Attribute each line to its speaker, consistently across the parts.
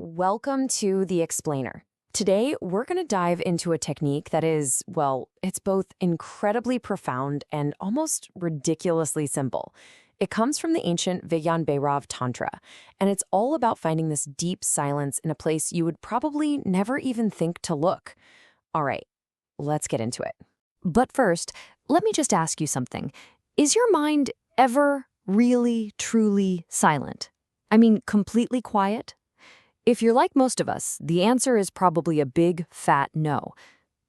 Speaker 1: Welcome to The Explainer. Today, we're going to dive into a technique that is, well, it's both incredibly profound and almost ridiculously simple. It comes from the ancient Vigyan Bhairav Tantra, and it's all about finding this deep silence in a place you would probably never even think to look. All right, let's get into it. But first, let me just ask you something. Is your mind ever really, truly silent? I mean, completely quiet? If you're like most of us, the answer is probably a big, fat no.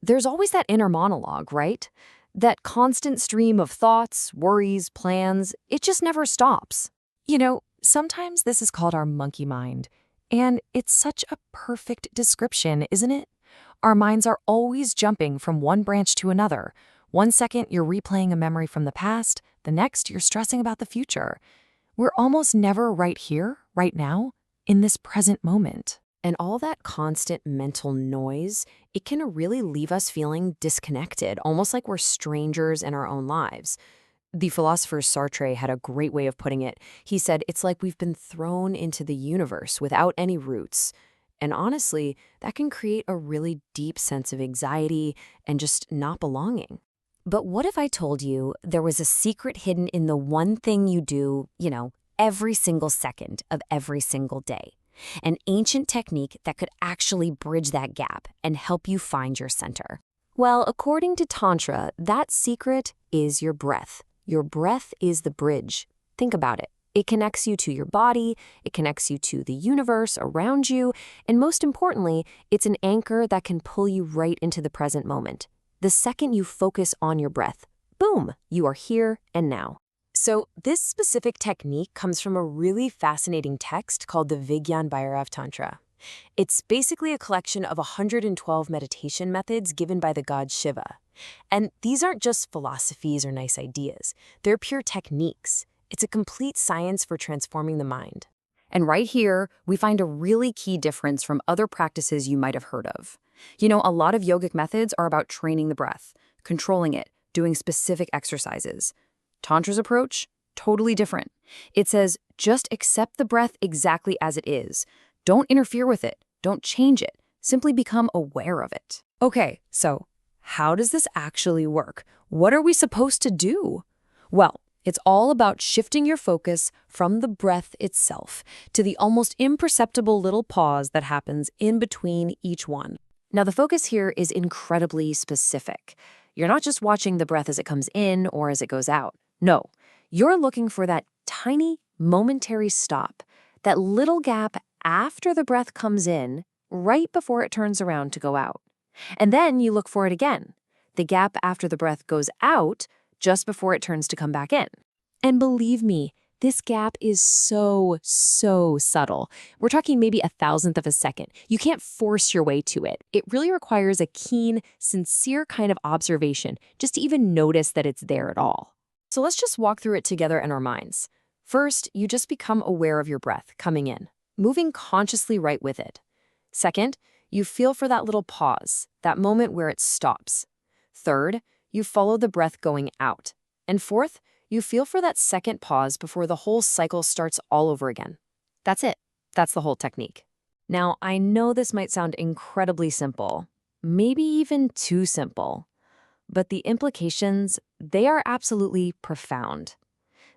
Speaker 1: There's always that inner monologue, right? That constant stream of thoughts, worries, plans, it just never stops. Sometimes this is called our monkey mind. And it's such a perfect description, isn't it? Our minds are always jumping from one branch to another. One second, you're replaying a memory from the past. The next, you're stressing about the future. We're almost never right here, right now, in this present moment. And all that constant mental noise, it can really leave us feeling disconnected, almost like we're strangers in our own lives. The philosopher Sartre had a great way of putting it. He said, it's like we've been thrown into the universe without any roots. And honestly, that can create a really deep sense of anxiety and just not belonging. But what if I told you there was a secret hidden in the one thing you do, every single second of every single day? An ancient technique that could actually bridge that gap and help you find your center. Well, according to Tantra, that secret is your breath. Your breath is the bridge. Think about it. It connects you to your body, it connects you to the universe around you, and most importantly, it's an anchor that can pull you right into the present moment. The second you focus on your breath, boom, you are here and now. So this specific technique comes from a really fascinating text called the Vigyan Bhairav Tantra. It's basically a collection of 112 meditation methods given by the god Shiva. And these aren't just philosophies or nice ideas. They're pure techniques. It's a complete science for transforming the mind. And right here, we find a really key difference from other practices you might have heard of. A lot of yogic methods are about training the breath, controlling it, doing specific exercises. Tantra's approach, totally different. It says, just accept the breath exactly as it is. Don't interfere with it. Don't change it. Simply become aware of it. Okay, so how does this actually work? What are we supposed to do? Well, it's all about shifting your focus from the breath itself to the almost imperceptible little pause that happens in between each one. Now, the focus here is incredibly specific. You're not just watching the breath as it comes in or as it goes out. No, you're looking for that tiny, momentary stop, that little gap after the breath comes in, right before it turns around to go out. And then you look for it again, the gap after the breath goes out, just before it turns to come back in. And believe me, this gap is so subtle. We're talking maybe 1,000th of a second. You can't force your way to it. It really requires a keen, sincere kind of observation just to even notice that it's there at all. So let's just walk through it together in our minds. First, you just become aware of your breath coming in, moving consciously right with it. Second, you feel for that little pause, that moment where it stops. Third, you follow the breath going out. And fourth, you feel for that second pause before the whole cycle starts all over again. That's it. That's the whole technique. Now, I know this might sound incredibly simple, maybe even too simple, but the implications, they are absolutely profound.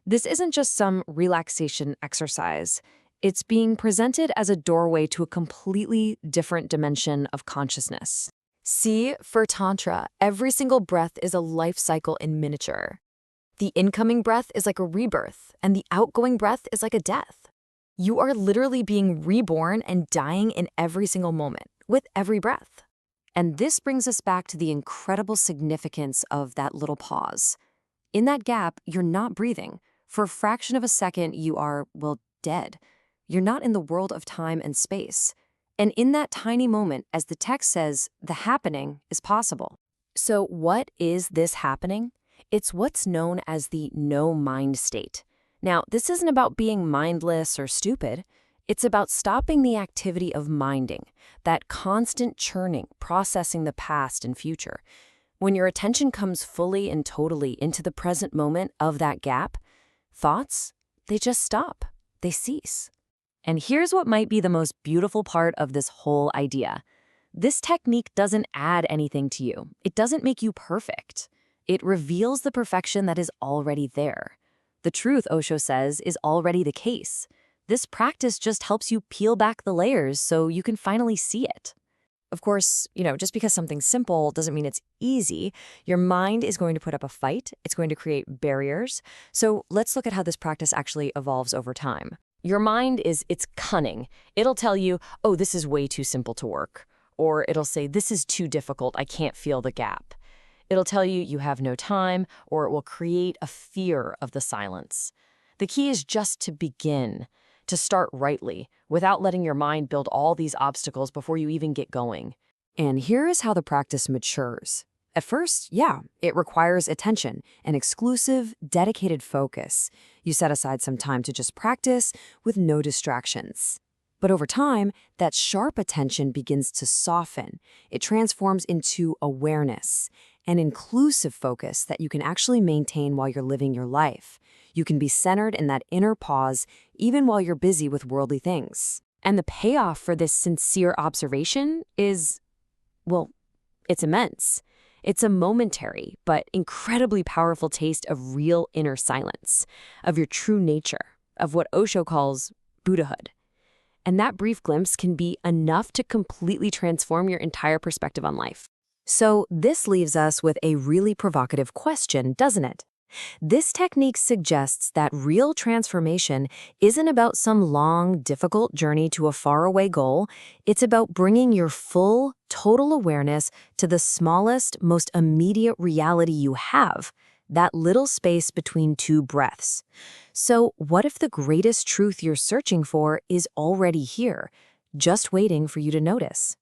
Speaker 1: This isn't just some relaxation exercise. It's being presented as a doorway to a completely different dimension of consciousness. See, for Tantra, every single breath is a life cycle in miniature. The incoming breath is like a rebirth, and the outgoing breath is like a death. You are literally being reborn and dying in every single moment, with every breath. And this brings us back to the incredible significance of that little pause. In that gap, you're not breathing. For a fraction of a second, you are, dead. You're not in the world of time and space. And in that tiny moment, as the text says, the happening is possible. So what is this happening? It's what's known as the no-mind state. Now, this isn't about being mindless or stupid. It's about stopping the activity of minding, that constant churning, processing the past and future. When your attention comes fully and totally into the present moment of that gap, thoughts, they just stop. They cease. And here's what might be the most beautiful part of this whole idea. This technique doesn't add anything to you. It doesn't make you perfect. It reveals the perfection that is already there. The truth, Osho says, is already the case. This practice just helps you peel back the layers so you can finally see it. Of course, just because something's simple doesn't mean it's easy. Your mind is going to put up a fight. It's going to create barriers. So let's look at how this practice actually evolves over time. Your mind it's cunning. It'll tell you, oh, this is way too simple to work. Or it'll say, this is too difficult. I can't feel the gap. It'll tell you you have no time, or it will create a fear of the silence. The key is just to begin, to start rightly, without letting your mind build all these obstacles before you even get going. And here is how the practice matures. At first, it requires attention, an exclusive, dedicated focus. You set aside some time to just practice with no distractions. But over time, that sharp attention begins to soften. It transforms into awareness, an inclusive focus that you can actually maintain while you're living your life. You can be centered in that inner pause even while you're busy with worldly things. And the payoff for this sincere observation is, it's immense. It's a momentary but incredibly powerful taste of real inner silence, of your true nature, of what Osho calls Buddhahood. And that brief glimpse can be enough to completely transform your entire perspective on life. So this leaves us with a really provocative question, doesn't it? This technique suggests that real transformation isn't about some long, difficult journey to a faraway goal. It's about bringing your full, total awareness to the smallest, most immediate reality you have, that little space between two breaths. So what if the greatest truth you're searching for is already here, just waiting for you to notice?